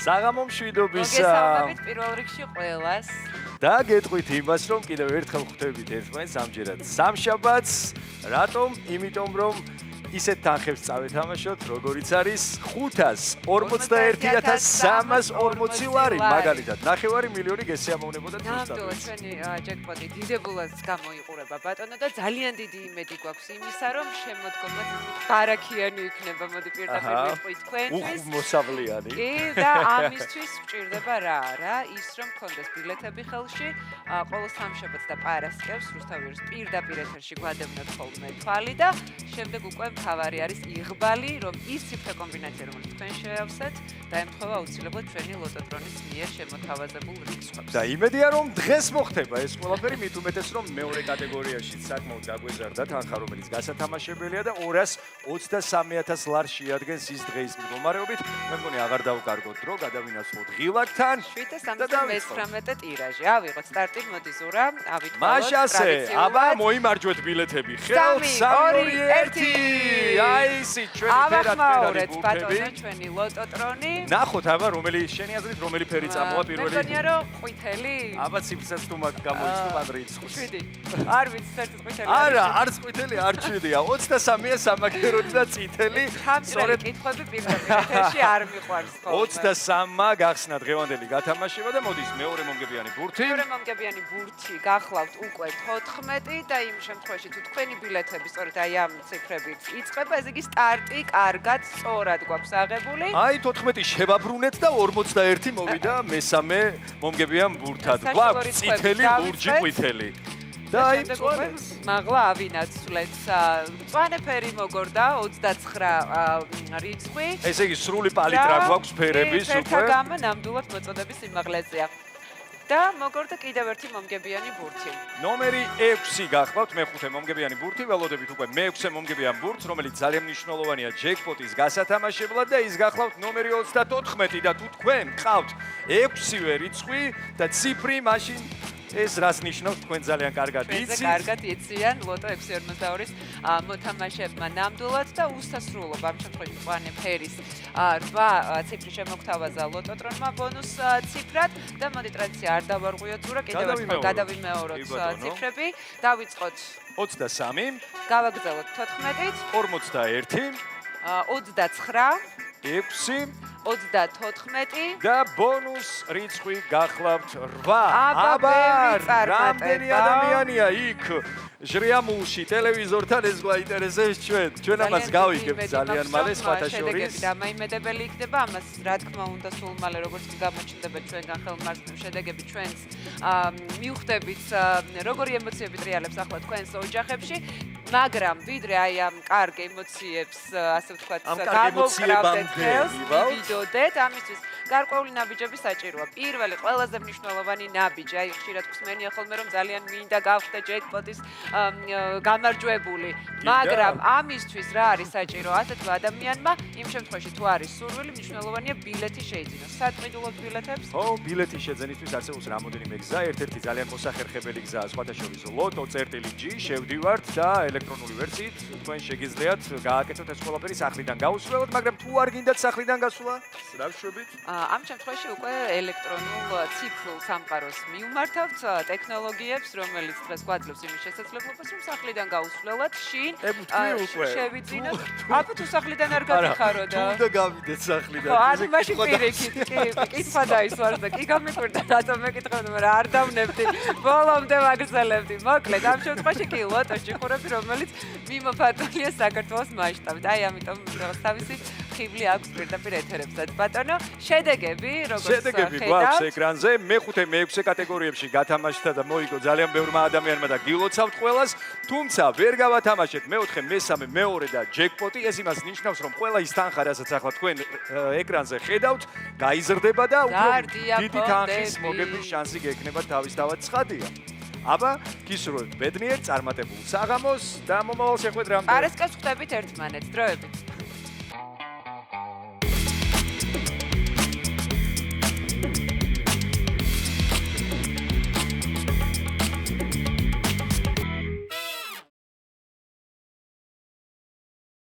საღამო მშვიდობისა. მოგესალმებით პირველ რიგში ყველას. და გეტყვით იმას, რომ კიდევ ერთხელ ხვდებით ერთმანეთს ამჯერად სამშაბათს. რატომ? იმიტომ რომ ისეთ თანხებს წავეთამაშოთ, როგორიც არის 541,340 ლარი, მაგალითად, 9 მილიონი გესიამოვნებოდა თუნდაც. ნამდვილად ჩვენი ჯეკპოტი დიდებულად გამოიყურება ბატონო და ძალიან დიდი იმედი გვაქვს იმისა, რომ შემოდგომაც ბარაქიანი იქნება, მოდი პირდაპირ ვიტყვი თქვენთვის. მოსავლიანი. კი, და ამისთვის გვჭირდება რა, ის რომ გქონდეს ბილეთები ხელში, ყოველ სამშაბათს და პარასკევს რუსთავის პირდაპირ ეთერში გვადევნებთ ხოლმე თვალი და შემდეგ უკვე თავარი არის იღბალი, რომ ის ციფრა კომბინაცია, რომელიც თქვენ შეავსეთ, დაემთხვევა აუცილებლად ჩვენი ლოტოტრონის მიერ შემოთავაზებულ რიცხვებს. და იმედია, რომ დღეს მოხდება ეს ყველაფერი, მით უმეტეს, რომ მეორე კატეგორიაში საკმაოდ გაგვეზარდა თანხა, რომელიც გასათამაშებელია და 223,000 ლარს შეადგენს ის დღეის მდგომარეობით. მე მგონი აღარ დავკარგოთ დრო, გადავინაცვლოთ ღილაკთან 719 ტირაჟი. ავიღოთ სტარტი, მოდი ზურა, ავითვალოთ. მაშასე, აბა მოიმარჯვეთ ბილეთები. ხელთ 3-2-1. აი ისი ჩვენი ავახმაურეთ ბატონო ჩვენი ლოტოტრონი. ნახოთ აბა რომელი შენი აზრით რომელი ფერი წამოვა პირველი? მე მგონია რომ ყვითელი. აბა ციფრსაც თუ მაგ გამოიწვევ ამ რიცხვს. 7. არ ვიცი საერთოდ ყვითელი. არა, არც ყვითელი, არ 7-ია. 23-ია სამაგეროთი და წითელი. სწორედ კითხვები პირდაპირ ეთერში არ მიყვარს ხოლმე. 23-მა გახსნა დღევანდელი გათამაშება და მოდის მეორე მომგებიანი ბურთი. მეორე მომგებიანი ბურთი გახლავთ უკვე 14 და იმ შემთხვევაში თუ თქვენი ბილეთები სწორედ აი ამ ციფრებით იწყება, ესე იგი სტარტი კარგად სწორად გვაქვს აღებული. აი 14 შევაბრუნეთ და 41 მოვიდა მესამე მომგებიან ბურთად. გვაქვს წითელი, ლურჯი, ყვითელი. და აი მაღლა ავინაცვლეთ. მწვანე ფერი მოგორდა 29 რიცხვი. ესე იგი სრული პალიტრა გვაქვს ფერების უკვე. ფერთა გამა ნამდვილად მოწოდების სიმაღლეზეა. და მოგორდა კიდევ ერთი მომგებიანი ბურთი. ნომერი 6 გახლავთ, მეხუთე მომგებიანი ბურთი, ველოდებით უკვე მე-6 მომგებიან ბურთს, რომელიც ძალიან მნიშვნელოვანია ჯეკპოტის გასათამაშებლად და ის გახლავთ ნომერი 34 და თუ თქვენ გყავთ 6-ვე რიცხვი და ციფრი, მაშინ ეს რას ნიშნავს? თქვენ ძალიან კარგად იცით. კარგად იციან ლოტო 642-ის მოთამაშეებმა ნამდვილად და უსასრულობა ამ შემთხვევაში მწვანე ფერის 8 ციფრი შემოგთავაზა ლოტოტრონმა ბონუს ციფრად და მოდი ტრადიცია არ დავარღვიოთ ზურა, კიდევ ერთხელ გადავიმეოროთ ციფრები. დავიწყოთ 23, გავაგრძელოთ 14-ით, 41, 29, 6 34 და ბონუს რიცხვი გახლავთ 8. აბა, რამდენი ადამიანია იქ ჟრიამულში ტელევიზორთან ეს გვაინტერესებს ჩვენ. ჩვენ ამას გავიგებთ ძალიან მალე სხვათა შორის. შედეგები დამაიმედებელი იქნება, ამას რა თქმა უნდა სულ მალე როგორც გამოჩნდება ჩვენგან ხელმარცხნივ შედეგები ჩვენს მივხვდებით როგორი ემოციები ტრიალებს ახლა თქვენს ოჯახებში, მაგრამ ვიდრე აი ამ კარგ ემოციებს ასე ვთქვათ გამოვკრავდეთ ხელს, ვიდოდეთ ამისთვის გარკვეული ნაბიჯები საჭიროა. პირველი ყველაზე მნიშვნელოვანი ნაბიჯი, აი ხშირად გვსმენია ხოლმე რომ ძალიან მინდა გავხდე ჯეკპოტის გამარჯვებული, მაგრამ ამისთვის რა არის საჭირო ასეთმა ადამიანმა? იმ შემთხვევაში თუ არის სურვილი, მნიშვნელოვანია ბილეთი შეიძინოს. სად ყიდულობთ ბილეთებს? ო, ბილეთის შეძენისთვის არსებობს რამოდენიმე გზა. ერთ-ერთი ძალიან მოსახერხებელი გზაა სხვათა შორის lotto.g, შევდივართ და ელექტრონული ვერსიით თქვენ შეგიძლიათ გააკეთოთ ეს ყველაფერი სახლიდან გაუსვლელად, მაგრამ თუ არ გინდათ სახლიდან გასვლა, რა ვშვებით? ამ შემთხვევაში უკვე ელექტრონულ ციფრულ სამყაროს მივმართავთ ტექნოლოგიებს, რომელიც დღეს გვაძლევს იმის შესაძლებლობას, რომ სახლიდან გაუსვლელად შინ შევიძინოთ. აბა თუ სახლიდან არ გაგიხარო და თუ და გავიდეთ სახლიდან. ხო, არ მაშინ პირიქით, კი, კითხვა დაისვარდა, კი გამიკვირდა, რატომ მეკითხავდი, მაგრამ არ დავნებდი, ბოლომდე ვაგრძელებდი. მოკლედ, ამ შემთხვევაში კი ლოტოში ხურები, რომელიც მიმოფარდულია საქართველოს მასშტაბით. აი, ამიტომ თავისი ხიბლი აქვს პირდაპირ ეთერებსაც. ბატონო, შედეგები, როგორც შედეგები გვაქვს ეკრანზე, მე-5, მე-6 კატეგორიებში გათამაშდა და მოიგო ძალიან ბევრმა ადამიანმა და გილოცავთ ყველას, თუმცა ვერ გავათამაშეთ მე-4, მე-3, მე-2 და ჯეკპოტი. ეს იმას ნიშნავს, რომ ყველა ის თანხა, რასაც ახლა თქვენ ეკრანზე ხედავთ, გაიზრდება და უფრო დიდი თანხის მოგების შანსი გექნება თავისთავად ცხადია. აბა, გისურვებთ ბედნიერ წარმატებულ საღამოს და მომავალ შეხვედრამდე. პარასკევს ხვდებით ერთმანეთს, დროებით.